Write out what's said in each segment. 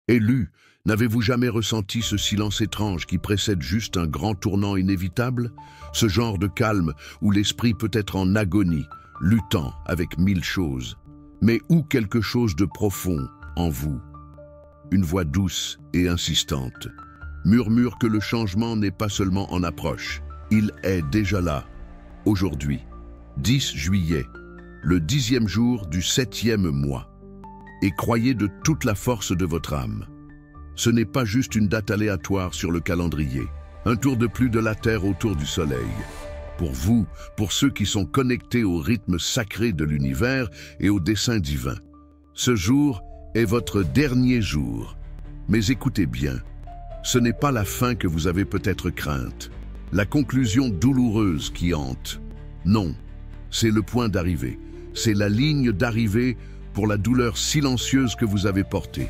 Élu, n'avez-vous jamais ressenti ce silence étrange qui précède juste un grand tournant inévitable? Ce genre de calme où l'esprit peut être en agonie, luttant avec mille choses, mais où quelque chose de profond en vous. Une voix douce et insistante murmure que le changement n'est pas seulement en approche, il est déjà là. Aujourd'hui, 10 juillet, le 10e jour du 7e mois. Et croyez de toute la force de votre âme. Ce n'est pas juste une date aléatoire sur le calendrier, un tour de plus de la Terre autour du Soleil. Pour vous, pour ceux qui sont connectés au rythme sacré de l'univers et au dessein divin, ce jour est votre dernier jour. Mais écoutez bien, ce n'est pas la fin que vous avez peut-être crainte, la conclusion douloureuse qui hante. Non, c'est le point d'arrivée, c'est la ligne d'arrivée pour la douleur silencieuse que vous avez portée,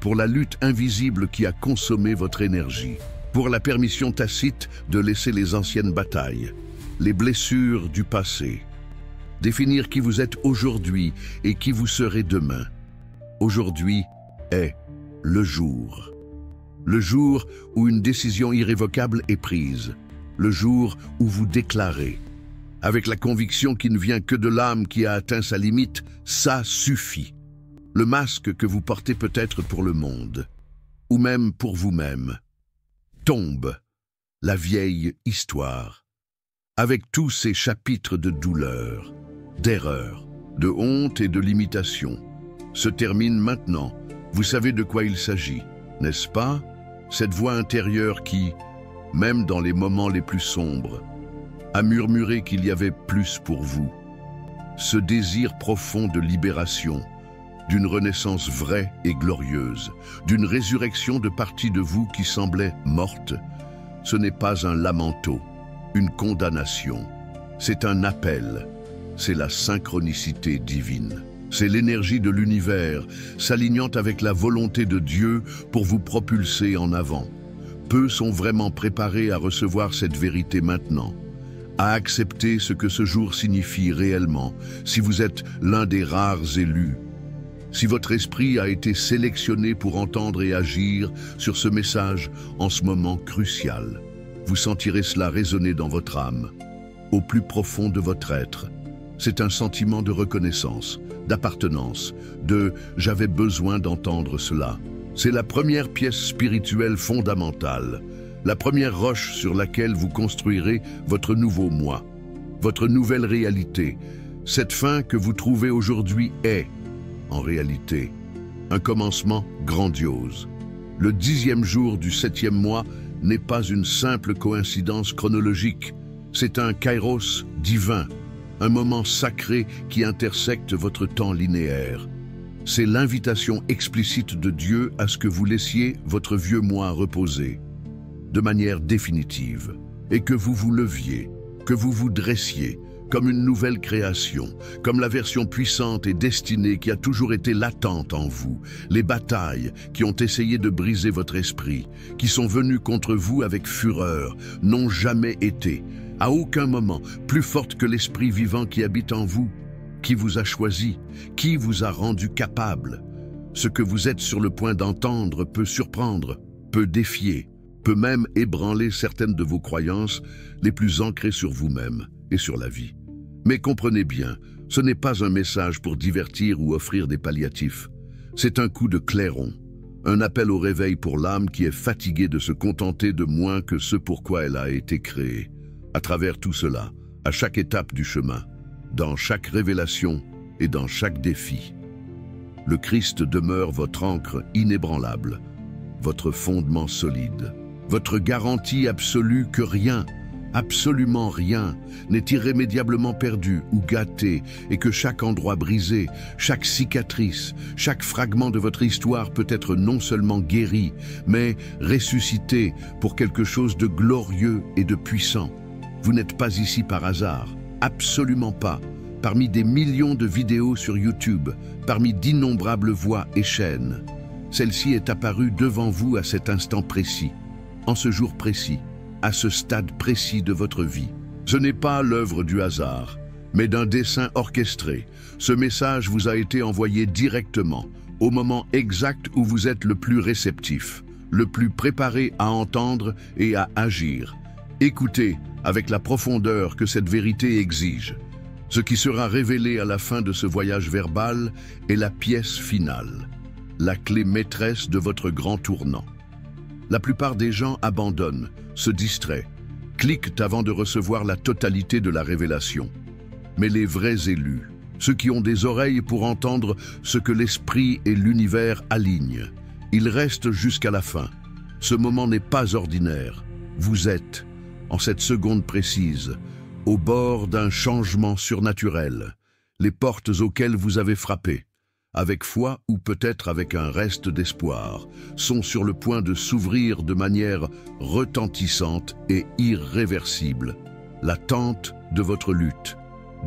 pour la lutte invisible qui a consommé votre énergie, pour la permission tacite de laisser les anciennes batailles, les blessures du passé. Définir qui vous êtes aujourd'hui et qui vous serez demain. Aujourd'hui est le jour. Le jour où une décision irrévocable est prise. Le jour où vous déclarez, avec la conviction qui ne vient que de l'âme qui a atteint sa limite, ça suffit. Le masque que vous portez peut-être pour le monde, ou même pour vous-même, tombe, la vieille histoire, avec tous ces chapitres de douleur, d'erreur, de honte et de limitation, se termine maintenant. Vous savez de quoi il s'agit, n'est-ce pas? Cette voix intérieure qui, même dans les moments les plus sombres, a murmuré qu'il y avait plus pour vous. Ce désir profond de libération, d'une renaissance vraie et glorieuse, d'une résurrection de parties de vous qui semblaient mortes, ce n'est pas un lamento, une condamnation. C'est un appel, c'est la synchronicité divine. C'est l'énergie de l'univers s'alignant avec la volonté de Dieu pour vous propulser en avant. Peu sont vraiment préparés à recevoir cette vérité maintenant, à accepter ce que ce jour signifie réellement, si vous êtes l'un des rares élus. Si votre esprit a été sélectionné pour entendre et agir sur ce message en ce moment crucial, vous sentirez cela résonner dans votre âme, au plus profond de votre être. C'est un sentiment de reconnaissance, d'appartenance, de « j'avais besoin d'entendre cela ». C'est la première pièce spirituelle fondamentale, la première roche sur laquelle vous construirez votre nouveau moi, votre nouvelle réalité. Cette fin que vous trouvez aujourd'hui est, en réalité, un commencement grandiose. Le 10e jour du 7e mois n'est pas une simple coïncidence chronologique, c'est un kairos divin, un moment sacré qui intersecte votre temps linéaire. C'est l'invitation explicite de Dieu à ce que vous laissiez votre vieux moi reposer, de manière définitive, et que vous vous leviez, que vous vous dressiez, comme une nouvelle création, comme la version puissante et destinée qui a toujours été latente en vous, les batailles qui ont essayé de briser votre esprit, qui sont venues contre vous avec fureur, n'ont jamais été, à aucun moment, plus fortes que l'esprit vivant qui habite en vous, qui vous a choisi, qui vous a rendu capable. Ce que vous êtes sur le point d'entendre peut surprendre, peut défier, peut même ébranler certaines de vos croyances les plus ancrées sur vous-même et sur la vie. Mais comprenez bien, ce n'est pas un message pour divertir ou offrir des palliatifs. C'est un coup de clairon, un appel au réveil pour l'âme qui est fatiguée de se contenter de moins que ce pourquoi elle a été créée. À travers tout cela, à chaque étape du chemin, dans chaque révélation et dans chaque défi, le Christ demeure votre ancre inébranlable, votre fondement solide, votre garantie absolue que rien, absolument rien, n'est irrémédiablement perdu ou gâté et que chaque endroit brisé, chaque cicatrice, chaque fragment de votre histoire peut être non seulement guéri, mais ressuscité pour quelque chose de glorieux et de puissant. Vous n'êtes pas ici par hasard, absolument pas, parmi des millions de vidéos sur YouTube, parmi d'innombrables voix et chaînes. Celle-ci est apparue devant vous à cet instant précis, en ce jour précis, à ce stade précis de votre vie. Ce n'est pas l'œuvre du hasard, mais d'un dessein orchestré. Ce message vous a été envoyé directement, au moment exact où vous êtes le plus réceptif, le plus préparé à entendre et à agir. Écoutez avec la profondeur que cette vérité exige. Ce qui sera révélé à la fin de ce voyage verbal est la pièce finale, la clé maîtresse de votre grand tournant. La plupart des gens abandonnent, se distraient, cliquent avant de recevoir la totalité de la révélation. Mais les vrais élus, ceux qui ont des oreilles pour entendre ce que l'esprit et l'univers alignent, ils restent jusqu'à la fin. Ce moment n'est pas ordinaire. Vous êtes, en cette seconde précise, au bord d'un changement surnaturel, les portes auxquelles vous avez frappé, avec foi ou peut-être avec un reste d'espoir, sont sur le point de s'ouvrir de manière retentissante et irréversible. La tente de votre lutte,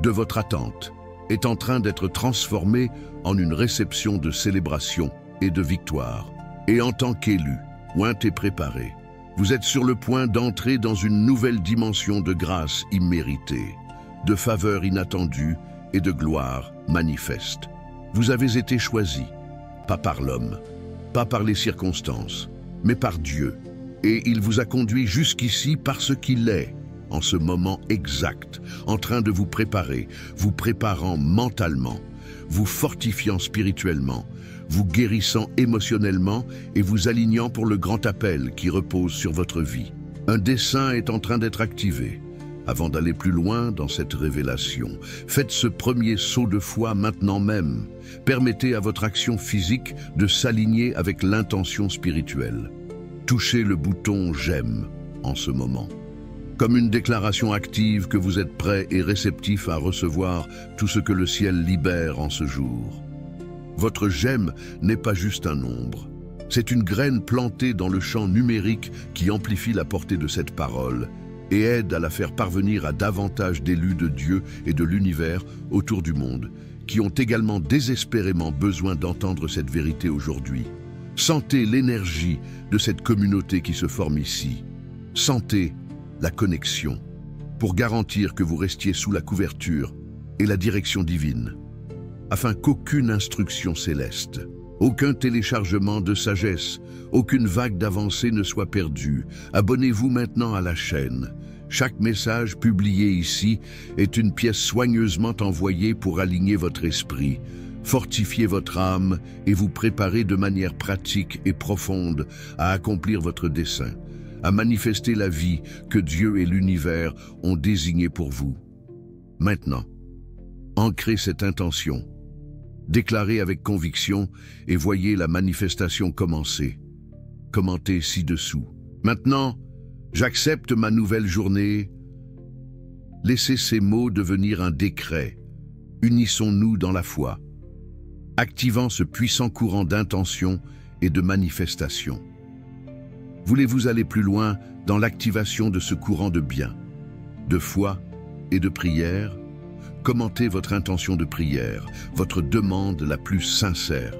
de votre attente, est en train d'être transformée en une réception de célébration et de victoire. Et en tant qu'élu, oint et préparé, vous êtes sur le point d'entrer dans une nouvelle dimension de grâce imméritée, de faveur inattendue et de gloire manifeste. Vous avez été choisi, pas par l'homme, pas par les circonstances, mais par Dieu. Et il vous a conduit jusqu'ici parce qu'il est, en ce moment exact, en train de vous préparer, vous préparant mentalement, vous fortifiant spirituellement, vous guérissant émotionnellement et vous alignant pour le grand appel qui repose sur votre vie. Un dessein est en train d'être activé. Avant d'aller plus loin dans cette révélation, faites ce premier saut de foi maintenant même. Permettez à votre action physique de s'aligner avec l'intention spirituelle. Touchez le bouton « J'aime » en ce moment. Comme une déclaration active que vous êtes prêt et réceptif à recevoir tout ce que le ciel libère en ce jour. Votre j'aime n'est pas juste un nombre. C'est une graine plantée dans le champ numérique qui amplifie la portée de cette parole et aide à la faire parvenir à davantage d'élus de Dieu et de l'univers autour du monde, qui ont également désespérément besoin d'entendre cette vérité aujourd'hui. Sentez l'énergie de cette communauté qui se forme ici. Sentez la connexion pour garantir que vous restiez sous la couverture et la direction divine, afin qu'aucune instruction céleste, aucun téléchargement de sagesse, aucune vague d'avancée ne soit perdue. Abonnez-vous maintenant à la chaîne. Chaque message publié ici est une pièce soigneusement envoyée pour aligner votre esprit, fortifier votre âme et vous préparer de manière pratique et profonde à accomplir votre dessein, à manifester la vie que Dieu et l'univers ont désignée pour vous. Maintenant, ancrez cette intention. Déclarez avec conviction et voyez la manifestation commencer. Commentez ci-dessous. Maintenant, j'accepte ma nouvelle journée. Laissez ces mots devenir un décret. Unissons-nous dans la foi, activant ce puissant courant d'intention et de manifestation. Voulez-vous aller plus loin dans l'activation de ce courant de bien, de foi et de prière? Commentez votre intention de prière, votre demande la plus sincère.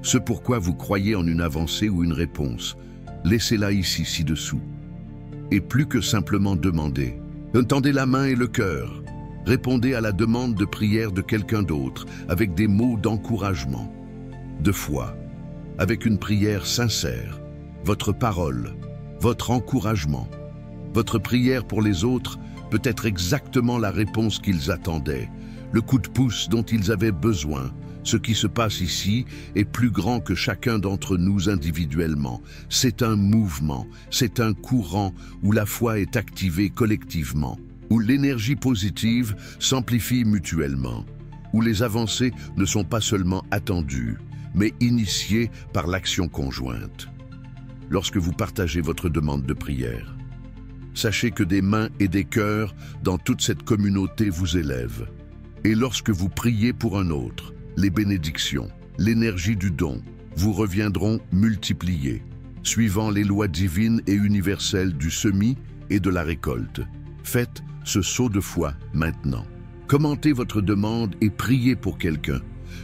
Ce pourquoi vous croyez en une avancée ou une réponse, laissez-la ici ci-dessous. Et plus que simplement demander, tendez la main et le cœur. Répondez à la demande de prière de quelqu'un d'autre avec des mots d'encouragement, de foi, avec une prière sincère, votre parole, votre encouragement. Votre prière pour les autres peut être exactement la réponse qu'ils attendaient, le coup de pouce dont ils avaient besoin. Ce qui se passe ici est plus grand que chacun d'entre nous individuellement. C'est un mouvement, c'est un courant où la foi est activée collectivement, où l'énergie positive s'amplifie mutuellement, où les avancées ne sont pas seulement attendues, mais initiées par l'action conjointe. Lorsque vous partagez votre demande de prière, sachez que des mains et des cœurs dans toute cette communauté vous élèvent. Et lorsque vous priez pour un autre, les bénédictions, l'énergie du don vous reviendront multipliées, suivant les lois divines et universelles du semis et de la récolte. Faites ce saut de foi maintenant. Commentez votre demande et priez pour quelqu'un.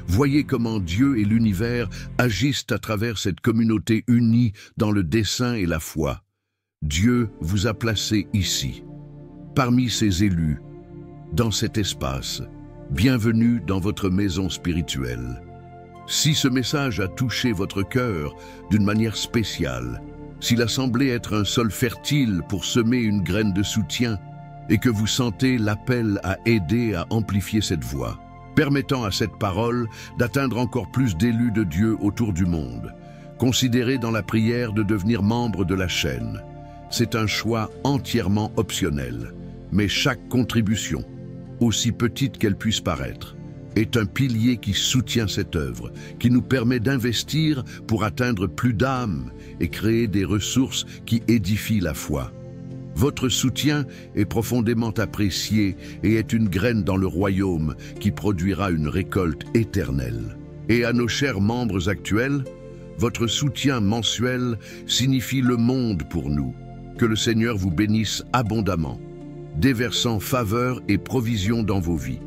Voyez comment Dieu et l'univers agissent à travers cette communauté unie dans le dessein et la foi. Dieu vous a placé ici, parmi ses élus, dans cet espace. Bienvenue dans votre maison spirituelle. Si ce message a touché votre cœur d'une manière spéciale, s'il a semblé être un sol fertile pour semer une graine de soutien, et que vous sentez l'appel à aider à amplifier cette voix, permettant à cette parole d'atteindre encore plus d'élus de Dieu autour du monde, considérez dans la prière de devenir membre de la chaîne. C'est un choix entièrement optionnel, mais chaque contribution, aussi petite qu'elle puisse paraître, est un pilier qui soutient cette œuvre, qui nous permet d'investir pour atteindre plus d'âmes et créer des ressources qui édifient la foi. Votre soutien est profondément apprécié et est une graine dans le royaume qui produira une récolte éternelle. Et à nos chers membres actuels, votre soutien mensuel signifie le monde pour nous. Que le Seigneur vous bénisse abondamment, déversant faveur et provision dans vos vies,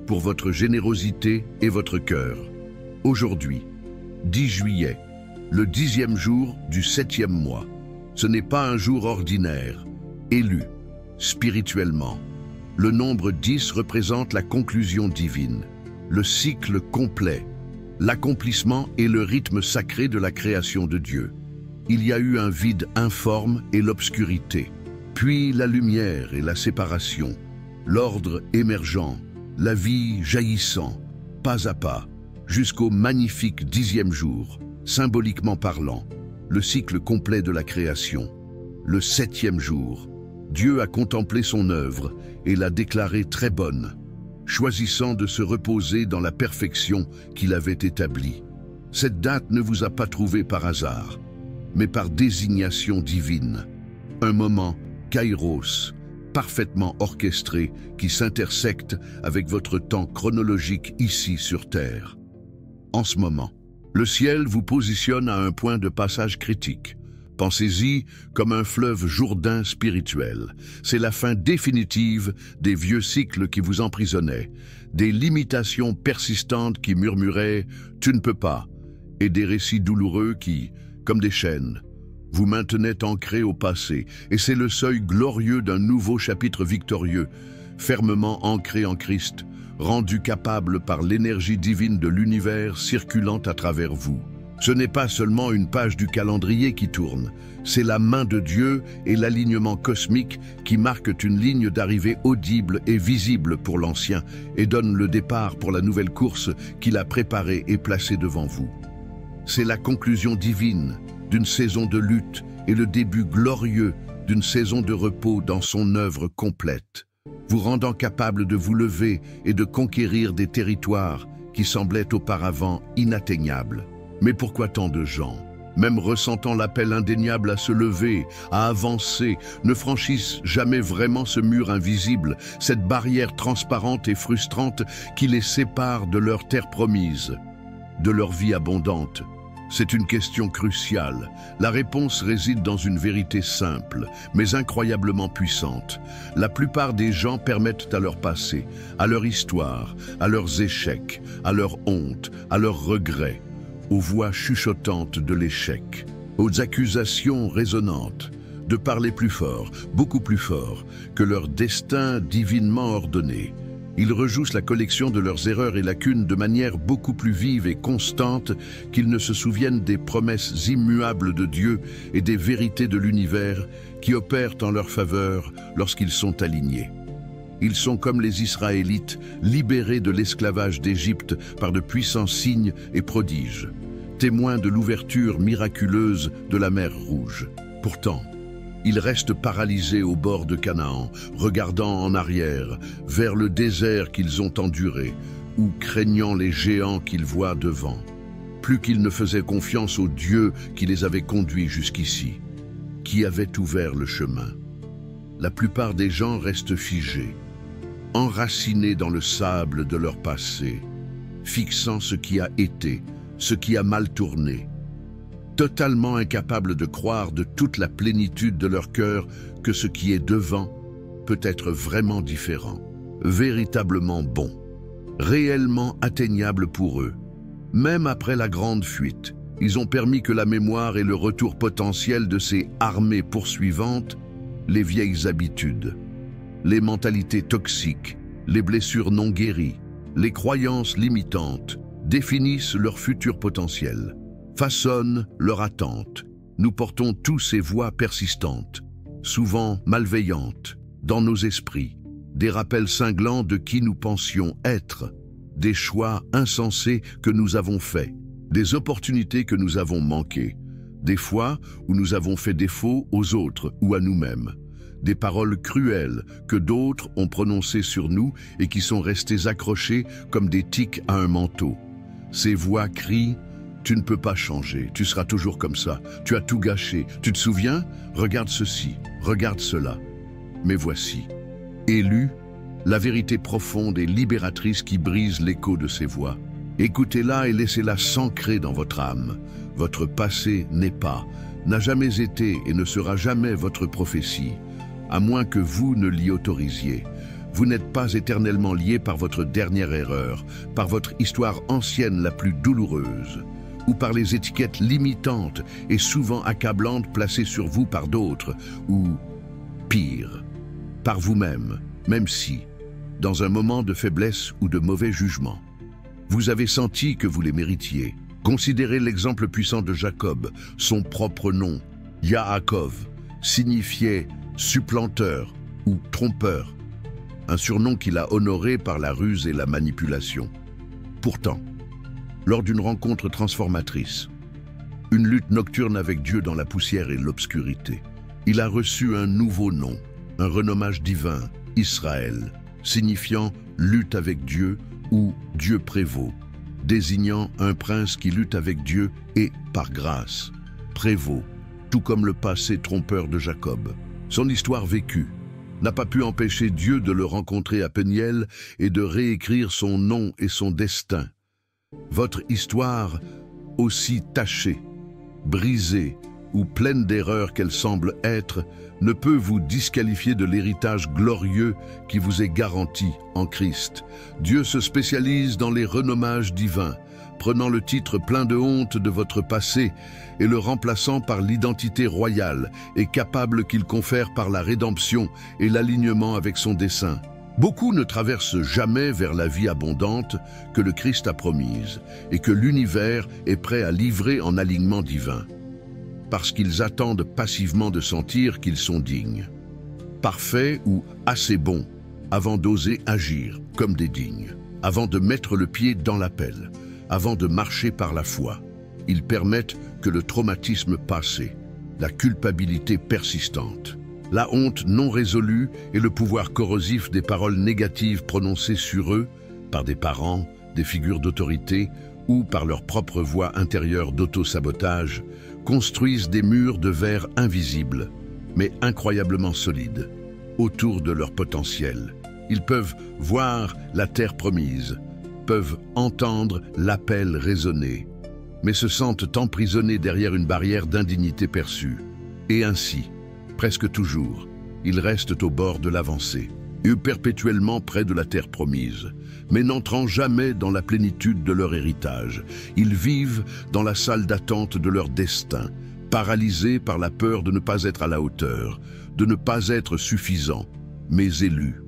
pour votre générosité et votre cœur. Aujourd'hui, 10 juillet, le 10e jour du 7e mois. Ce n'est pas un jour ordinaire, élu, spirituellement. Le nombre 10 représente la conclusion divine, le cycle complet, l'accomplissement et le rythme sacré de la création de Dieu. Il y a eu un vide informe et l'obscurité, puis la lumière et la séparation, l'ordre émergent, la vie jaillissant, pas à pas, jusqu'au magnifique 10e jour, symboliquement parlant, le cycle complet de la création. Le 7e jour, Dieu a contemplé son œuvre et l'a déclarée très bonne, choisissant de se reposer dans la perfection qu'il avait établie. Cette date ne vous a pas trouvé par hasard, mais par désignation divine. Un moment, kairos, parfaitement orchestré, qui s'intersecte avec votre temps chronologique ici sur Terre. En ce moment, le ciel vous positionne à un point de passage critique. Pensez-y comme un fleuve Jourdain spirituel. C'est la fin définitive des vieux cycles qui vous emprisonnaient, des limitations persistantes qui murmuraient « tu ne peux pas » et des récits douloureux qui, comme des chaînes, vous maintenaient ancrés au passé. Et c'est le seuil glorieux d'un nouveau chapitre victorieux, fermement ancré en Christ, rendu capable par l'énergie divine de l'univers circulant à travers vous. Ce n'est pas seulement une page du calendrier qui tourne, c'est la main de Dieu et l'alignement cosmique qui marquent une ligne d'arrivée audible et visible pour l'Ancien et donnent le départ pour la nouvelle course qu'il a préparée et placée devant vous. C'est la conclusion divine d'une saison de lutte et le début glorieux d'une saison de repos dans son œuvre complète, vous rendant capable de vous lever et de conquérir des territoires qui semblaient auparavant inatteignables. Mais pourquoi tant de gens, même ressentant l'appel indéniable à se lever, à avancer, ne franchissent jamais vraiment ce mur invisible, cette barrière transparente et frustrante qui les sépare de leur terre promise, de leur vie abondante? C'est une question cruciale. La réponse réside dans une vérité simple, mais incroyablement puissante. La plupart des gens permettent à leur passé, à leur histoire, à leurs échecs, à leur honte, à leurs regrets, aux voix chuchotantes de l'échec, aux accusations résonnantes, de parler plus fort, beaucoup plus fort, que leur destin divinement ordonné. Ils rejouent la collection de leurs erreurs et lacunes de manière beaucoup plus vive et constante qu'ils ne se souviennent des promesses immuables de Dieu et des vérités de l'univers qui opèrent en leur faveur lorsqu'ils sont alignés. Ils sont comme les Israélites, libérés de l'esclavage d'Égypte par de puissants signes et prodiges, témoins de l'ouverture miraculeuse de la mer Rouge. Pourtant, ils restent paralysés au bord de Canaan, regardant en arrière, vers le désert qu'ils ont enduré, ou craignant les géants qu'ils voient devant, plus qu'ils ne faisaient confiance au Dieu qui les avait conduits jusqu'ici, qui avait ouvert le chemin. La plupart des gens restent figés, enracinés dans le sable de leur passé, fixant ce qui a été, ce qui a mal tourné, totalement incapables de croire de toute la plénitude de leur cœur que ce qui est devant peut être vraiment différent, véritablement bon, réellement atteignable pour eux. Même après la grande fuite, ils ont permis que la mémoire et le retour potentiel de ces armées poursuivantes, les vieilles habitudes, les mentalités toxiques, les blessures non guéries, les croyances limitantes, définissent leur futur potentiel, façonnent leur attente. Nous portons tous ces voix persistantes, souvent malveillantes, dans nos esprits, des rappels cinglants de qui nous pensions être, des choix insensés que nous avons faits, des opportunités que nous avons manquées, des fois où nous avons fait défaut aux autres ou à nous-mêmes, des paroles cruelles que d'autres ont prononcées sur nous et qui sont restées accrochées comme des tiques à un manteau. Ces voix crient « Tu ne peux pas changer, tu seras toujours comme ça, tu as tout gâché, tu te souviens? Regarde ceci, regarde cela. » Mais voici, élue, la vérité profonde et libératrice qui brise l'écho de ces voix. Écoutez-la et laissez-la s'ancrer dans votre âme. Votre passé n'est pas, n'a jamais été et ne sera jamais votre prophétie, à moins que vous ne l'y autorisiez. Vous n'êtes pas éternellement lié par votre dernière erreur, par votre histoire ancienne la plus douloureuse, ou par les étiquettes limitantes et souvent accablantes placées sur vous par d'autres, ou, pire, par vous-même, même si, dans un moment de faiblesse ou de mauvais jugement, vous avez senti que vous les méritiez. Considérez l'exemple puissant de Jacob. Son propre nom, Yaakov, signifiait supplanteur ou trompeur, un surnom qu'il a honoré par la ruse et la manipulation. Pourtant, lors d'une rencontre transformatrice, une lutte nocturne avec Dieu dans la poussière et l'obscurité, il a reçu un nouveau nom, un renommage divin, Israël, signifiant lutte avec Dieu ou Dieu prévaut, désignant un prince qui lutte avec Dieu et, par grâce, prévaut, tout comme le passé trompeur de Jacob. Son histoire vécue n'a pas pu empêcher Dieu de le rencontrer à Peniel et de réécrire son nom et son destin. Votre histoire, aussi tachée, brisée ou pleine d'erreurs qu'elle semble être, ne peut vous disqualifier de l'héritage glorieux qui vous est garanti en Christ. Dieu se spécialise dans les renommages divins, prenant le titre plein de honte de votre passé et le remplaçant par l'identité royale et capable qu'il confère par la rédemption et l'alignement avec son dessein. Beaucoup ne traversent jamais vers la vie abondante que le Christ a promise et que l'univers est prêt à livrer en alignement divin, parce qu'ils attendent passivement de sentir qu'ils sont dignes, parfaits ou assez bons, avant d'oser agir comme des dignes, avant de mettre le pied dans l'appel, avant de marcher par la foi. Ils permettent que le traumatisme passé, la culpabilité persistante, la honte non résolue et le pouvoir corrosif des paroles négatives prononcées sur eux par des parents, des figures d'autorité ou par leur propre voix intérieure d'auto-sabotage construisent des murs de verre invisibles, mais incroyablement solides, autour de leur potentiel. Ils peuvent voir la terre promise, peuvent entendre l'appel résonner, mais se sentent emprisonnés derrière une barrière d'indignité perçue. Et ainsi, presque toujours, ils restent au bord de l'avancée, et perpétuellement près de la terre promise, mais n'entrant jamais dans la plénitude de leur héritage. Ils vivent dans la salle d'attente de leur destin, paralysés par la peur de ne pas être à la hauteur, de ne pas être suffisants, mais élus.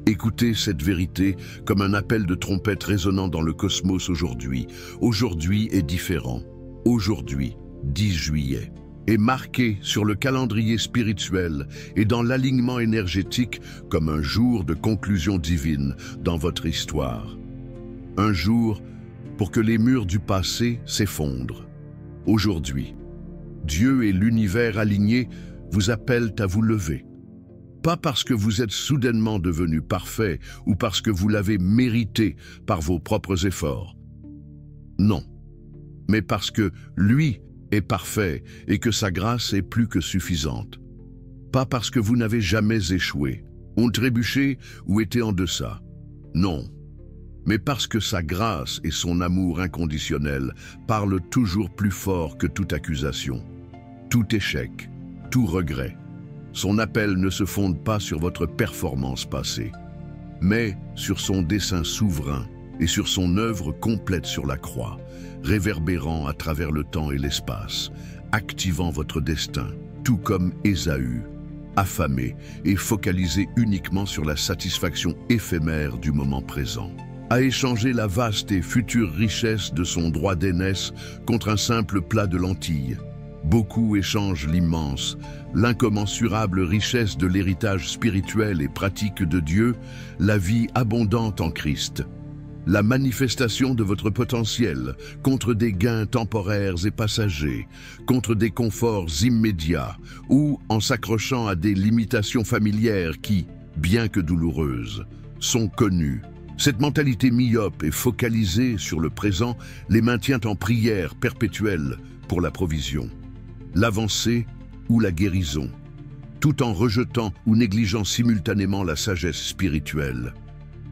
Écoutez cette vérité comme un appel de trompette résonnant dans le cosmos aujourd'hui. Aujourd'hui est différent. Aujourd'hui, 10 juillet, est marqué sur le calendrier spirituel et dans l'alignement énergétique comme un jour de conclusion divine dans votre histoire. Un jour pour que les murs du passé s'effondrent. Aujourd'hui, Dieu et l'univers alignés vous appellent à vous lever. Pas parce que vous êtes soudainement devenu parfait ou parce que vous l'avez mérité par vos propres efforts. Non, mais parce que lui est parfait et que sa grâce est plus que suffisante. Pas parce que vous n'avez jamais échoué, ont trébuché ou été en deçà. Non, mais parce que sa grâce et son amour inconditionnel parlent toujours plus fort que toute accusation, tout échec, tout regret. Son appel ne se fonde pas sur votre performance passée, mais sur son dessein souverain et sur son œuvre complète sur la croix, réverbérant à travers le temps et l'espace, activant votre destin, tout comme Ésaü, affamé et focalisé uniquement sur la satisfaction éphémère du moment présent. à échanger la vaste et future richesse de son droit d'aînesse contre un simple plat de lentilles. Beaucoup échangent l'immense, l'incommensurable richesse de l'héritage spirituel et pratique de Dieu, la vie abondante en Christ. La manifestation de votre potentiel contre des gains temporaires et passagers, contre des conforts immédiats ou en s'accrochant à des limitations familières qui, bien que douloureuses, sont connues. Cette mentalité myope et focalisée sur le présent les maintient en prière perpétuelle pour la provision, l'avancée ou la guérison, tout en rejetant ou négligeant simultanément la sagesse spirituelle,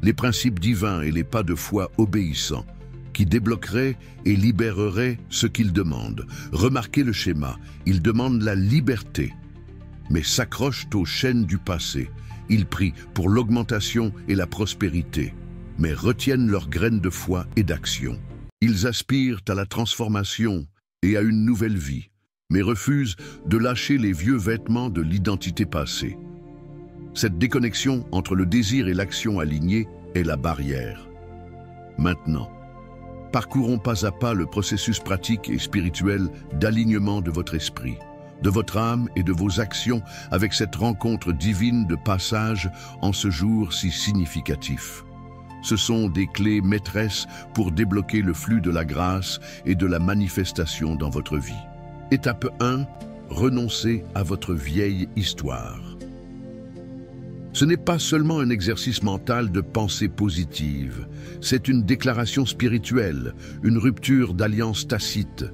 les principes divins et les pas de foi obéissants, qui débloqueraient et libéreraient ce qu'ils demandent. Remarquez le schéma, ils demandent la liberté, mais s'accrochent aux chaînes du passé. Ils prient pour l'augmentation et la prospérité, mais retiennent leurs graines de foi et d'action. Ils aspirent à la transformation et à une nouvelle vie, mais refusent de lâcher les vieux vêtements de l'identité passée. Cette déconnexion entre le désir et l'action alignée est la barrière. Maintenant, parcourons pas à pas le processus pratique et spirituel d'alignement de votre esprit, de votre âme et de vos actions avec cette rencontre divine de passage en ce jour si significatif. Ce sont des clés maîtresses pour débloquer le flux de la grâce et de la manifestation dans votre vie. Étape 1. Renoncez à votre vieille histoire. Ce n'est pas seulement un exercice mental de pensée positive, c'est une déclaration spirituelle, une rupture d'alliance tacite.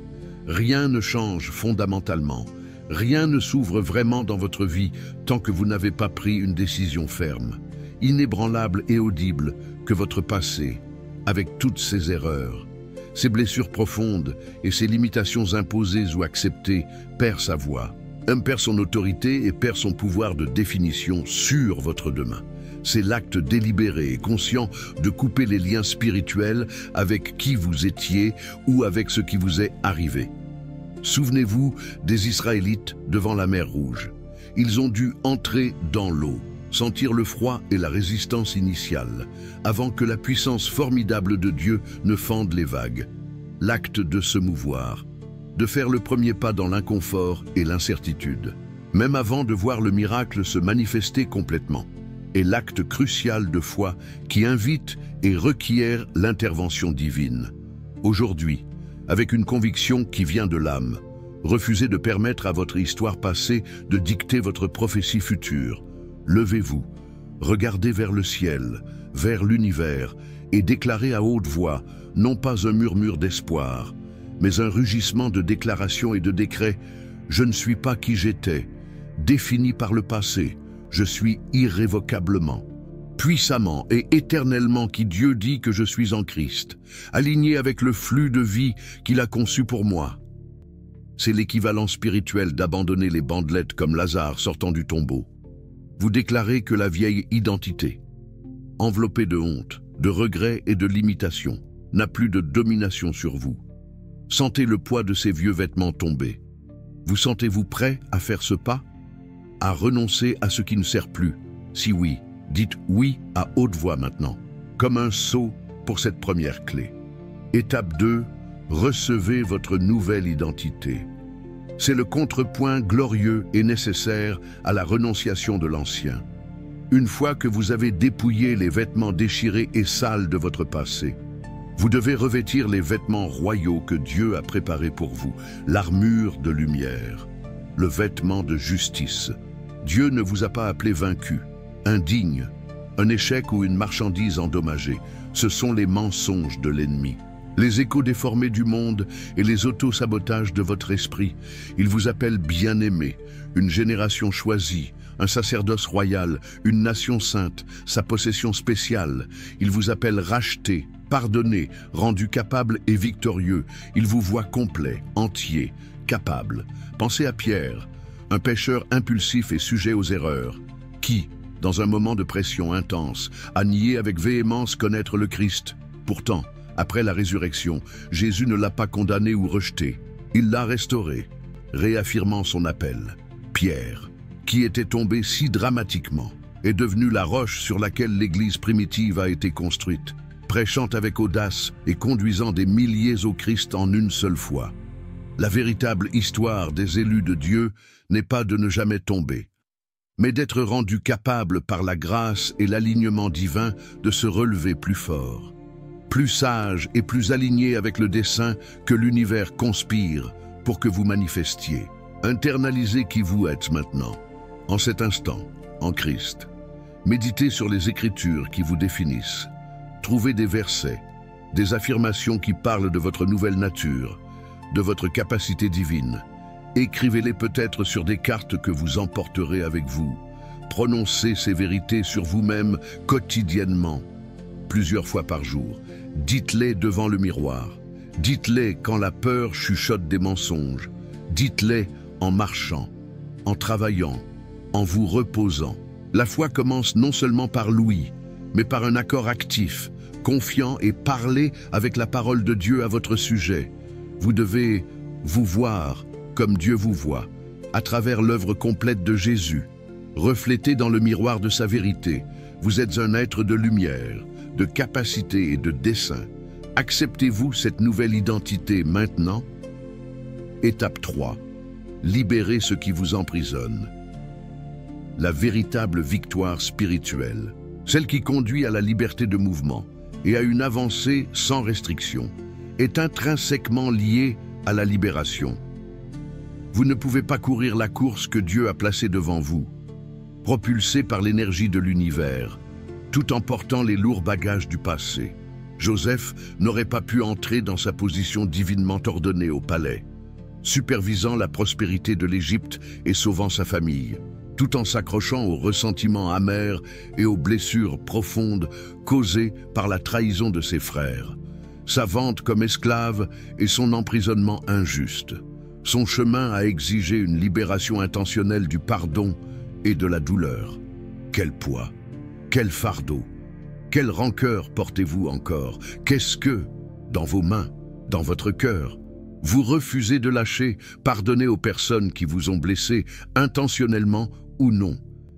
Rien ne change fondamentalement, rien ne s'ouvre vraiment dans votre vie tant que vous n'avez pas pris une décision ferme, inébranlable et audible que votre passé, avec toutes ses erreurs, ses blessures profondes et ses limitations imposées ou acceptées, perd sa voix. Perd son autorité et perd son pouvoir de définition sur votre demain. C'est l'acte délibéré et conscient de couper les liens spirituels avec qui vous étiez ou avec ce qui vous est arrivé. Souvenez-vous des Israélites devant la mer Rouge. Ils ont dû entrer dans l'eau, sentir le froid et la résistance initiale, avant que la puissance formidable de Dieu ne fende les vagues. L'acte de se mouvoir, de faire le premier pas dans l'inconfort et l'incertitude, même avant de voir le miracle se manifester complètement, est l'acte crucial de foi qui invite et requiert l'intervention divine. Aujourd'hui, avec une conviction qui vient de l'âme, refusez de permettre à votre histoire passée de dicter votre prophétie future. Levez-vous, regardez vers le ciel, vers l'univers, et déclarez à haute voix, non pas un murmure d'espoir, mais un rugissement de déclaration et de décret. Je ne suis pas qui j'étais, défini par le passé, je suis irrévocablement, puissamment et éternellement qui Dieu dit que je suis en Christ, aligné avec le flux de vie qu'il a conçu pour moi. C'est l'équivalent spirituel d'abandonner les bandelettes comme Lazare sortant du tombeau. Vous déclarez que la vieille identité, enveloppée de honte, de regrets et de limitations, n'a plus de domination sur vous. Sentez le poids de ces vieux vêtements tomber. Vous sentez-vous prêt à faire ce pas? À renoncer à ce qui ne sert plus? Si oui, dites oui à haute voix maintenant, comme un sceau pour cette première clé. Étape 2, recevez votre nouvelle identité. C'est le contrepoint glorieux et nécessaire à la renonciation de l'ancien. Une fois que vous avez dépouillé les vêtements déchirés et sales de votre passé, vous devez revêtir les vêtements royaux que Dieu a préparés pour vous, l'armure de lumière, le vêtement de justice. Dieu ne vous a pas appelé vaincu, indigne, un échec ou une marchandise endommagée. Ce sont les mensonges de l'ennemi, les échos déformés du monde et les auto-sabotages de votre esprit. Il vous appelle bien-aimé, une génération choisie, un sacerdoce royal, une nation sainte, sa possession spéciale. Il vous appelle racheté, pardonné, rendu capable et victorieux. Il vous voit complet, entier, capable. Pensez à Pierre, un pécheur impulsif et sujet aux erreurs, qui, dans un moment de pression intense, a nié avec véhémence connaître le Christ. Pourtant, après la résurrection, Jésus ne l'a pas condamné ou rejeté. Il l'a restauré, réaffirmant son appel. Pierre, qui était tombé si dramatiquement, est devenu la roche sur laquelle l'Église primitive a été construite. prêchant avec audace et conduisant des milliers au Christ en une seule fois. La véritable histoire des élus de Dieu n'est pas de ne jamais tomber, mais d'être rendu capable par la grâce et l'alignement divin de se relever plus fort, plus sage et plus aligné avec le dessein que l'univers conspire pour que vous manifestiez. Internalisez qui vous êtes maintenant, en cet instant, en Christ. Méditez sur les Écritures qui vous définissent. Trouvez des versets, des affirmations qui parlent de votre nouvelle nature, de votre capacité divine. Écrivez-les peut-être sur des cartes que vous emporterez avec vous. Prononcez ces vérités sur vous-même quotidiennement, plusieurs fois par jour. Dites-les devant le miroir. Dites-les quand la peur chuchote des mensonges. Dites-les en marchant, en travaillant, en vous reposant. La foi commence non seulement par l'ouïe, mais par un accord actif, confiant et parler avec la parole de Dieu à votre sujet. Vous devez vous voir comme Dieu vous voit, à travers l'œuvre complète de Jésus. Reflété dans le miroir de sa vérité, vous êtes un être de lumière, de capacité et de dessein. Acceptez-vous cette nouvelle identité maintenant? Étape 3. Libérez ce qui vous emprisonne. La véritable victoire spirituelle, celle qui conduit à la liberté de mouvement et à une avancée sans restriction, est intrinsèquement liée à la libération. Vous ne pouvez pas courir la course que Dieu a placée devant vous, propulsé par l'énergie de l'univers, tout en portant les lourds bagages du passé. Joseph n'aurait pas pu entrer dans sa position divinement ordonnée au palais, supervisant la prospérité de l'Égypte et sauvant sa famille, tout en s'accrochant aux ressentiments amers et aux blessures profondes causées par la trahison de ses frères, sa vente comme esclave et son emprisonnement injuste. Son chemin a exigé une libération intentionnelle du pardon et de la douleur. Quel poids, quel fardeau, quelle rancœur portez-vous encore? Qu'est-ce que, dans vos mains, dans votre cœur, vous refusez de lâcher, pardonner aux personnes qui vous ont blessé, intentionnellement ou non?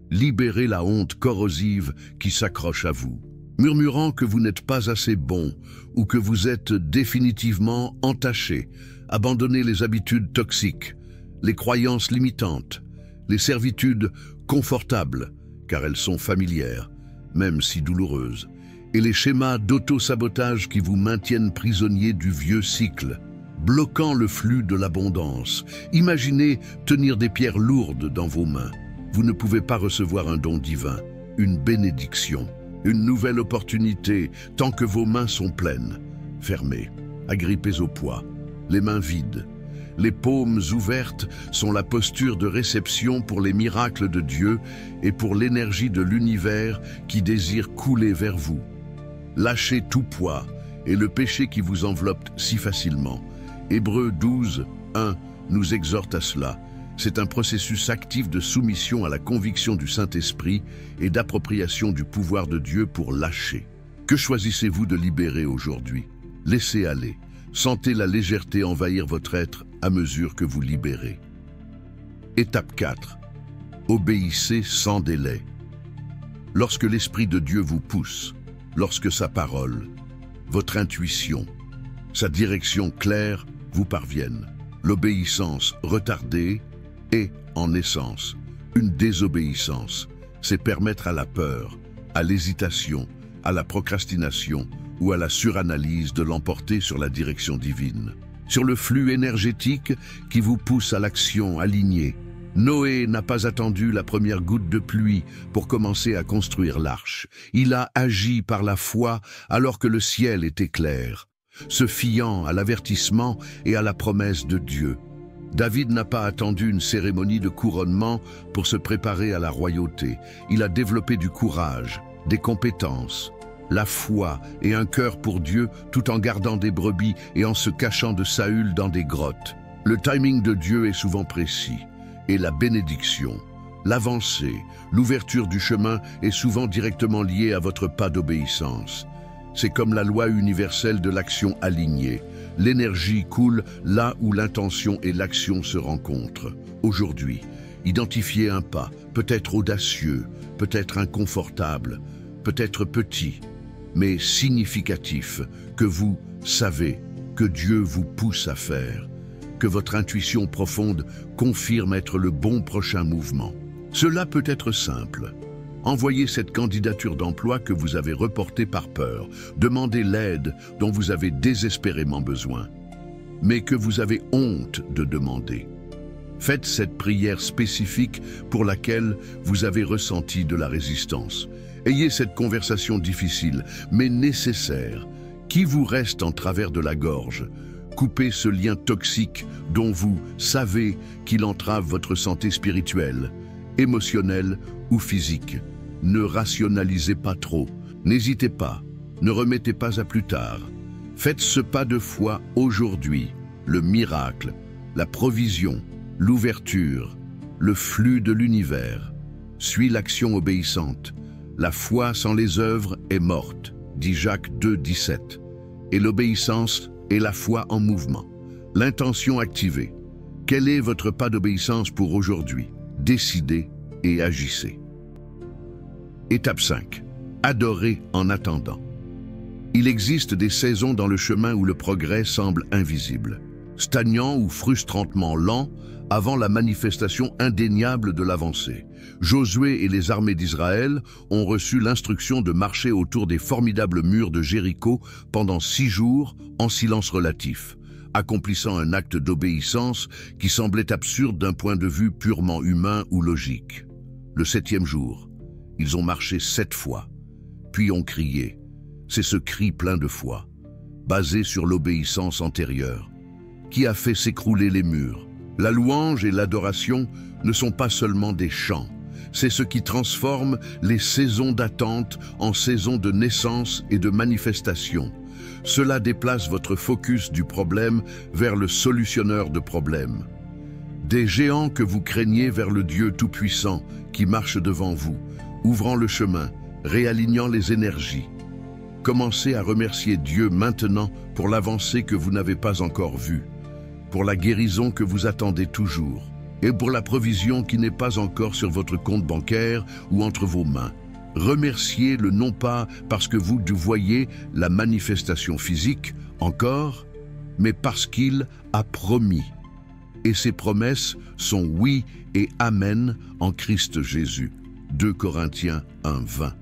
Libérez la honte corrosive qui s'accroche à vous, murmurant que vous n'êtes pas assez bon ou que vous êtes définitivement entaché. Abandonnez les habitudes toxiques, les croyances limitantes, les servitudes confortables, car elles sont familières, même si douloureuses, et les schémas d'auto-sabotage qui vous maintiennent prisonnier du vieux cycle, bloquant le flux de l'abondance. Imaginez tenir des pierres lourdes dans vos mains. Vous ne pouvez pas recevoir un don divin, une bénédiction, une nouvelle opportunité, tant que vos mains sont pleines, fermées, agrippées au poids, les mains vides. Les paumes ouvertes sont la posture de réception pour les miracles de Dieu et pour l'énergie de l'univers qui désire couler vers vous. Lâchez tout poids et le péché qui vous enveloppe si facilement. Hébreux 12, 1 nous exhorte à cela. C'est un processus actif de soumission à la conviction du Saint-Esprit et d'appropriation du pouvoir de Dieu pour lâcher. Que choisissez-vous de libérer aujourd'hui? Laissez aller. Sentez la légèreté envahir votre être à mesure que vous libérez. Étape 4. Obéissez sans délai. Lorsque l'Esprit de Dieu vous pousse, lorsque sa parole, votre intuition, sa direction claire vous parviennent, l'obéissance retardée est, en essence, une désobéissance. C'est permettre à la peur, à l'hésitation, à la procrastination ou à la suranalyse de l'emporter sur la direction divine, sur le flux énergétique qui vous pousse à l'action alignée. Noé n'a pas attendu la première goutte de pluie pour commencer à construire l'arche. Il a agi par la foi alors que le ciel était clair, se fiant à l'avertissement et à la promesse de Dieu. David n'a pas attendu une cérémonie de couronnement pour se préparer à la royauté. Il a développé du courage, des compétences, la foi et un cœur pour Dieu tout en gardant des brebis et en se cachant de Saül dans des grottes. Le timing de Dieu est souvent précis et la bénédiction, l'avancée, l'ouverture du chemin est souvent directement liée à votre pas d'obéissance. C'est comme la loi universelle de l'action alignée. L'énergie coule là où l'intention et l'action se rencontrent. Aujourd'hui, identifiez un pas, peut-être audacieux, peut-être inconfortable, peut-être petit, mais significatif, que vous savez que Dieu vous pousse à faire, que votre intuition profonde confirme être le bon prochain mouvement. Cela peut être simple. Envoyez cette candidature d'emploi que vous avez reportée par peur. Demandez l'aide dont vous avez désespérément besoin, mais que vous avez honte de demander. Faites cette prière spécifique pour laquelle vous avez ressenti de la résistance. Ayez cette conversation difficile, mais nécessaire, qui vous reste en travers de la gorge. Coupez ce lien toxique dont vous savez qu'il entrave votre santé spirituelle, émotionnelle ou physique. Ne rationalisez pas trop. N'hésitez pas. Ne remettez pas à plus tard. Faites ce pas de foi aujourd'hui. Le miracle, la provision, l'ouverture, le flux de l'univers. Suis l'action obéissante. La foi sans les œuvres est morte, dit Jacques 2,17. Et l'obéissance est la foi en mouvement. L'intention activée. Quel est votre pas d'obéissance pour aujourd'hui? Décidez et agissez. Étape 5. Adorez en attendant. Il existe des saisons dans le chemin où le progrès semble invisible, stagnant ou frustrantement lent avant la manifestation indéniable de l'avancée. Josué et les armées d'Israël ont reçu l'instruction de marcher autour des formidables murs de Jéricho pendant 6 jours en silence relatif, accomplissant un acte d'obéissance qui semblait absurde d'un point de vue purement humain ou logique. Le 7e jour, ils ont marché 7 fois, puis ont crié. C'est ce cri plein de foi, basé sur l'obéissance antérieure, qui a fait s'écrouler les murs. La louange et l'adoration ne sont pas seulement des chants, c'est ce qui transforme les saisons d'attente en saisons de naissance et de manifestation. Cela déplace votre focus du problème vers le solutionneur de problèmes. Des géants que vous craignez vers le Dieu Tout-Puissant qui marche devant vous, ouvrant le chemin, réalignant les énergies. Commencez à remercier Dieu maintenant pour l'avancée que vous n'avez pas encore vue, pour la guérison que vous attendez toujours, et pour la provision qui n'est pas encore sur votre compte bancaire ou entre vos mains. Remerciez-le non pas parce que vous voyez la manifestation physique encore, mais parce qu'il a promis. Et ses promesses sont oui et amen en Christ Jésus. 2 Corinthiens 1:20.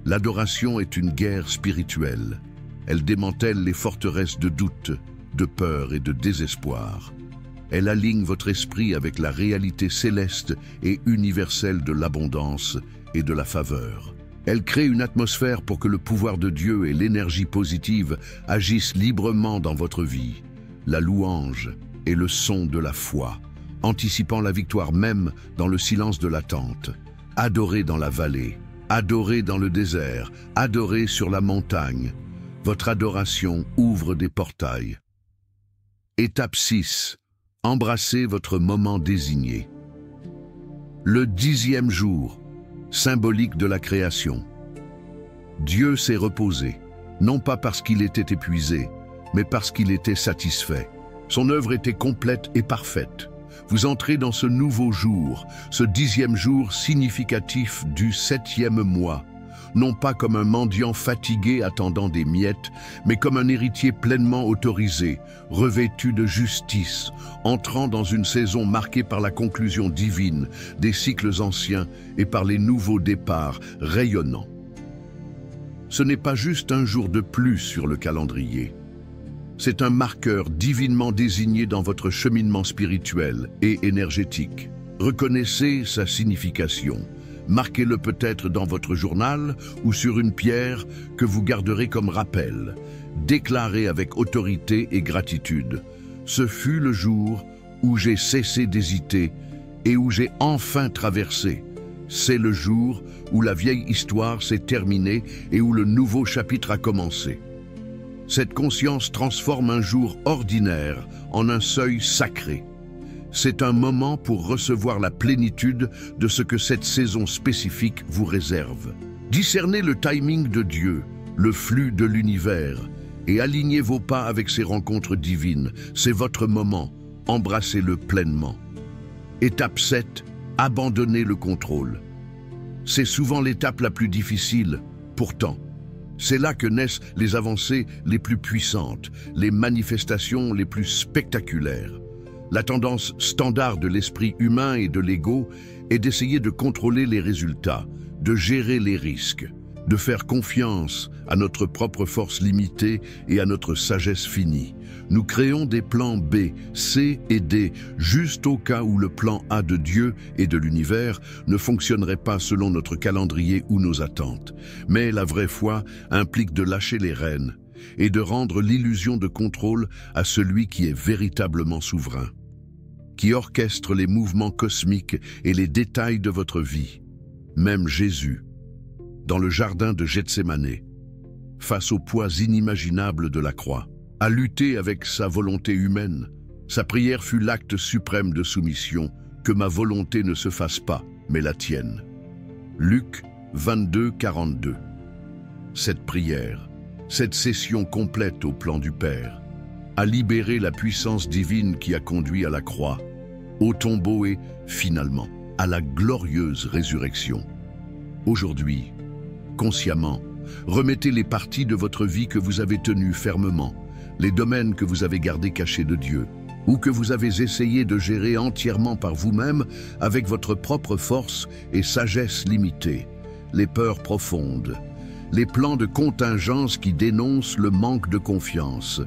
L'adoration est une guerre spirituelle. Elle démantèle les forteresses de doute, de peur et de désespoir. Elle aligne votre esprit avec la réalité céleste et universelle de l'abondance et de la faveur. Elle crée une atmosphère pour que le pouvoir de Dieu et l'énergie positive agissent librement dans votre vie. La louange est le son de la foi, anticipant la victoire même dans le silence de l'attente. Adorez dans la vallée, adorez dans le désert, adorez sur la montagne. Votre adoration ouvre des portails. Étape 6. Embrassez votre moment désigné. Le 10e jour, symbolique de la création. Dieu s'est reposé, non pas parce qu'il était épuisé, mais parce qu'il était satisfait. Son œuvre était complète et parfaite. Vous entrez dans ce nouveau jour, ce 10e jour significatif du 7e mois, non pas comme un mendiant fatigué attendant des miettes, mais comme un héritier pleinement autorisé, revêtu de justice, entrant dans une saison marquée par la conclusion divine des cycles anciens et par les nouveaux départs rayonnants. Ce n'est pas juste un jour de plus sur le calendrier. C'est un marqueur divinement désigné dans votre cheminement spirituel et énergétique. Reconnaissez sa signification. Marquez-le peut-être dans votre journal ou sur une pierre que vous garderez comme rappel. Déclarez avec autorité et gratitude. Ce fut le jour où j'ai cessé d'hésiter et où j'ai enfin traversé. C'est le jour où la vieille histoire s'est terminée et où le nouveau chapitre a commencé. Cette conscience transforme un jour ordinaire en un seuil sacré. C'est un moment pour recevoir la plénitude de ce que cette saison spécifique vous réserve. Discernez le timing de Dieu, le flux de l'univers, et alignez vos pas avec ces rencontres divines. C'est votre moment, embrassez-le pleinement. Étape 7, abandonnez le contrôle. C'est souvent l'étape la plus difficile, pourtant. C'est là que naissent les avancées les plus puissantes, les manifestations les plus spectaculaires. La tendance standard de l'esprit humain et de l'ego est d'essayer de contrôler les résultats, de gérer les risques, de faire confiance à notre propre force limitée et à notre sagesse finie. Nous créons des plans B, C et D, juste au cas où le plan A de Dieu et de l'univers ne fonctionnerait pas selon notre calendrier ou nos attentes. Mais la vraie foi implique de lâcher les rênes et de rendre l'illusion de contrôle à celui qui est véritablement souverain, qui orchestre les mouvements cosmiques et les détails de votre vie. Même Jésus, dans le jardin de Gethsémane, face au poids inimaginable de la croix, a lutté avec sa volonté humaine. Sa prière fut l'acte suprême de soumission, que ma volonté ne se fasse pas, mais la tienne. Luc 22, 42. Cette prière, cette cession complète au plan du Père, a libéré la puissance divine qui a conduit à la croix, au tombeau et, finalement, à la glorieuse résurrection. Aujourd'hui, consciemment, remettez les parties de votre vie que vous avez tenues fermement, les domaines que vous avez gardés cachés de Dieu, ou que vous avez essayé de gérer entièrement par vous-même avec votre propre force et sagesse limitée, les peurs profondes, les plans de contingence qui dénoncent le manque de confiance,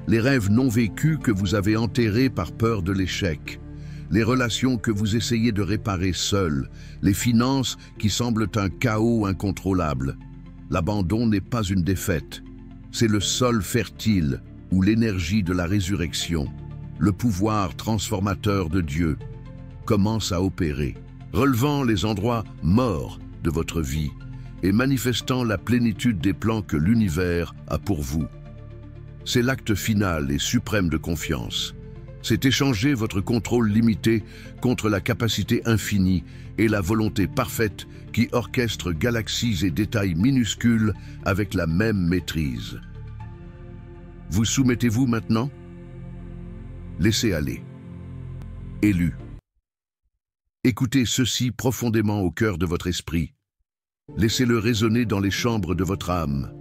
les rêves non vécus que vous avez enterrés par peur de l'échec, les relations que vous essayez de réparer seuls, les finances qui semblent un chaos incontrôlable. L'abandon n'est pas une défaite, c'est le sol fertile où l'énergie de la résurrection, le pouvoir transformateur de Dieu, commence à opérer, relevant les endroits morts de votre vie et manifestant la plénitude des plans que l'univers a pour vous. C'est l'acte final et suprême de confiance. C'est échanger votre contrôle limité contre la capacité infinie et la volonté parfaite qui orchestre galaxies et détails minuscules avec la même maîtrise. Vous soumettez-vous maintenant? Laissez aller. Élu. Écoutez ceci profondément au cœur de votre esprit. Laissez-le résonner dans les chambres de votre âme,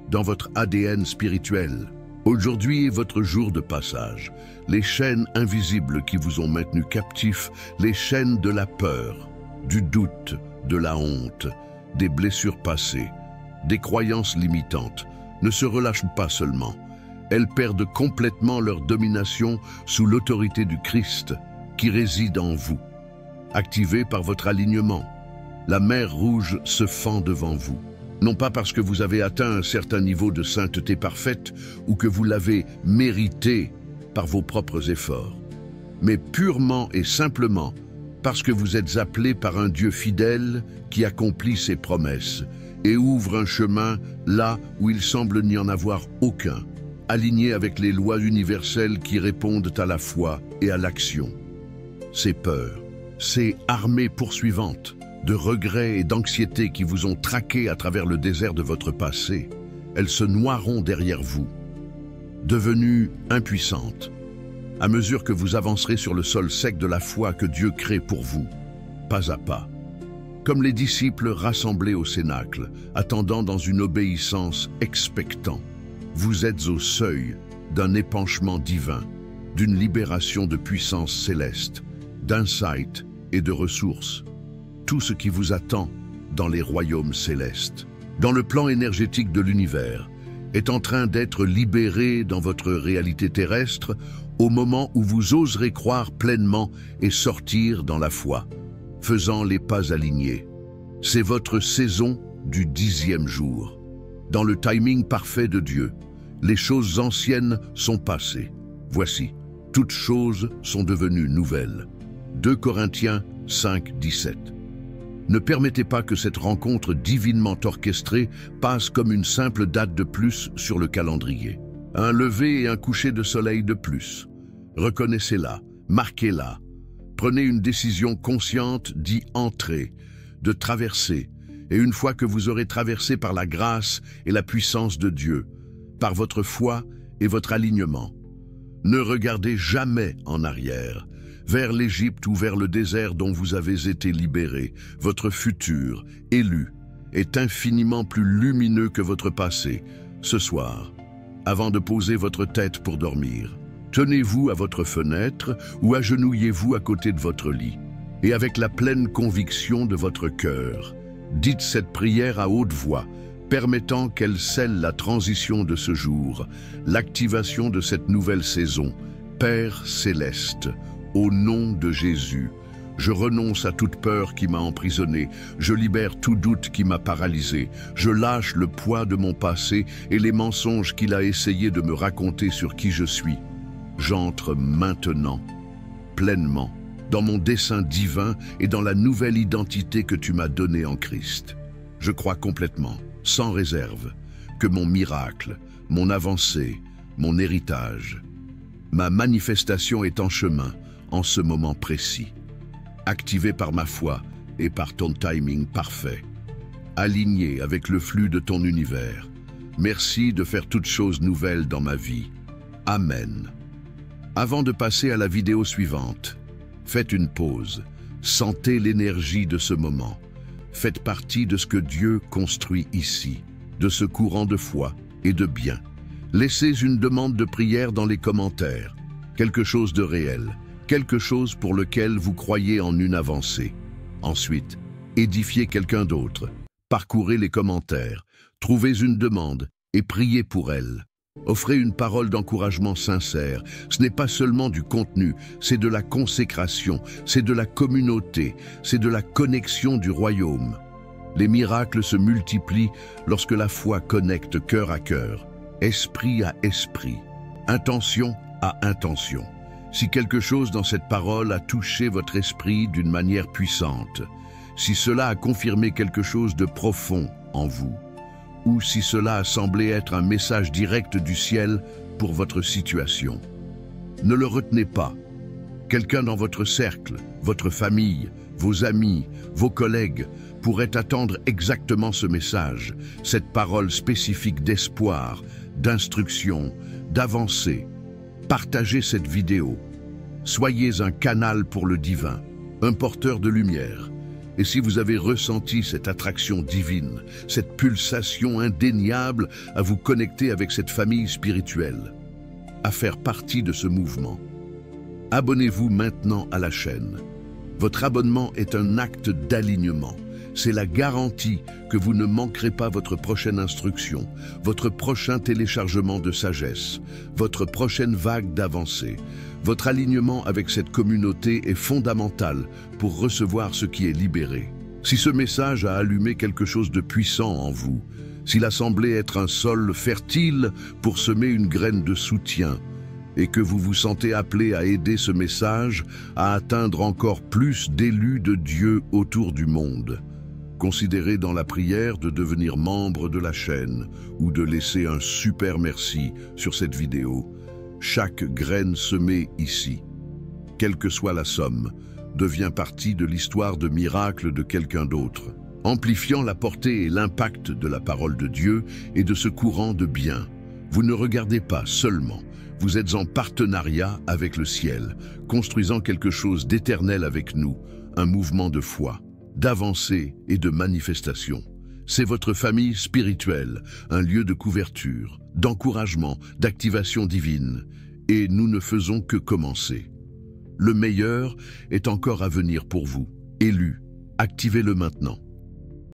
dans votre ADN spirituel. Aujourd'hui est votre jour de passage. Les chaînes invisibles qui vous ont maintenu captifs, les chaînes de la peur, du doute, de la honte, des blessures passées, des croyances limitantes, ne se relâchent pas seulement. Elles perdent complètement leur domination sous l'autorité du Christ qui réside en vous. Activé par votre alignement, la mer Rouge se fend devant vous. Non pas parce que vous avez atteint un certain niveau de sainteté parfaite ou que vous l'avez mérité par vos propres efforts, mais purement et simplement parce que vous êtes appelé par un Dieu fidèle qui accomplit ses promesses et ouvre un chemin là où il semble n'y en avoir aucun, aligné avec les lois universelles qui répondent à la foi et à l'action. Ces peurs, ces armées poursuivantes, de regrets et d'anxiété qui vous ont traqué à travers le désert de votre passé, elles se noieront derrière vous, devenues impuissantes, à mesure que vous avancerez sur le sol sec de la foi que Dieu crée pour vous, pas à pas. Comme les disciples rassemblés au Cénacle, attendant dans une obéissance expectant, vous êtes au seuil d'un épanchement divin, d'une libération de puissance céleste, d'insight et de ressources. Tout ce qui vous attend dans les royaumes célestes, dans le plan énergétique de l'univers, est en train d'être libéré dans votre réalité terrestre au moment où vous oserez croire pleinement et sortir dans la foi, faisant les pas alignés. C'est votre saison du 10e jour. Dans le timing parfait de Dieu, les choses anciennes sont passées. Voici, toutes choses sont devenues nouvelles. 2 Corinthiens 5, 17. Ne permettez pas que cette rencontre divinement orchestrée passe comme une simple date de plus sur le calendrier. Un lever et un coucher de soleil de plus. Reconnaissez-la, marquez-la. Prenez une décision consciente d'y entrer, de traverser, et une fois que vous aurez traversé par la grâce et la puissance de Dieu, par votre foi et votre alignement, ne regardez jamais en arrière, vers l'Égypte ou vers le désert dont vous avez été libéré, votre futur, élu, est infiniment plus lumineux que votre passé. Ce soir, avant de poser votre tête pour dormir, tenez-vous à votre fenêtre ou agenouillez-vous à côté de votre lit. Et avec la pleine conviction de votre cœur, dites cette prière à haute voix, permettant qu'elle scelle la transition de ce jour, l'activation de cette nouvelle saison. Père céleste, au nom de Jésus, je renonce à toute peur qui m'a emprisonné, je libère tout doute qui m'a paralysé, je lâche le poids de mon passé et les mensonges qu'il a essayé de me raconter sur qui je suis. J'entre maintenant, pleinement, dans mon dessein divin et dans la nouvelle identité que tu m'as donnée en Christ. Je crois complètement, sans réserve, que mon miracle, mon avancée, mon héritage, ma manifestation est en chemin en ce moment précis, activé par ma foi et par ton timing parfait, aligné avec le flux de ton univers. Merci de faire toutes choses nouvelles dans ma vie. Amen. Avant de passer à la vidéo suivante, faites une pause, sentez l'énergie de ce moment. Faites partie de ce que Dieu construit ici, de ce courant de foi et de bien. Laissez une demande de prière dans les commentaires, quelque chose de réel, quelque chose pour lequel vous croyez en une avancée. Ensuite, édifiez quelqu'un d'autre, parcourez les commentaires, trouvez une demande et priez pour elle. Offrez une parole d'encouragement sincère. Ce n'est pas seulement du contenu, c'est de la consécration, c'est de la communauté, c'est de la connexion du royaume. Les miracles se multiplient lorsque la foi connecte cœur à cœur, esprit à esprit, intention à intention. Si quelque chose dans cette parole a touché votre esprit d'une manière puissante, si cela a confirmé quelque chose de profond en vous, ou si cela a semblé être un message direct du ciel pour votre situation, ne le retenez pas. Quelqu'un dans votre cercle, votre famille, vos amis, vos collègues pourrait attendre exactement ce message, cette parole spécifique d'espoir, d'instruction, d'avancée. Partagez cette vidéo. Soyez un canal pour le divin, un porteur de lumière. Et si vous avez ressenti cette attraction divine, cette pulsation indéniable à vous connecter avec cette famille spirituelle, à faire partie de ce mouvement, abonnez-vous maintenant à la chaîne. Votre abonnement est un acte d'alignement. C'est la garantie que vous ne manquerez pas votre prochaine instruction, votre prochain téléchargement de sagesse, votre prochaine vague d'avancée. Votre alignement avec cette communauté est fondamental pour recevoir ce qui est libéré. Si ce message a allumé quelque chose de puissant en vous, s'il a semblé être un sol fertile pour semer une graine de soutien, et que vous vous sentez appelé à aider ce message à atteindre encore plus d'élus de Dieu autour du monde, considérez dans la prière de devenir membre de la chaîne ou de laisser un super merci sur cette vidéo. Chaque graine semée ici, quelle que soit la somme, devient partie de l'histoire de miracle de quelqu'un d'autre, amplifiant la portée et l'impact de la parole de Dieu et de ce courant de bien. Vous ne regardez pas seulement, vous êtes en partenariat avec le ciel, construisant quelque chose d'éternel avec nous, un mouvement de foi, d'avancée et de manifestation. C'est votre famille spirituelle, un lieu de couverture, d'encouragement, d'activation divine. Et nous ne faisons que commencer. Le meilleur est encore à venir pour vous. Élus, activez-le maintenant.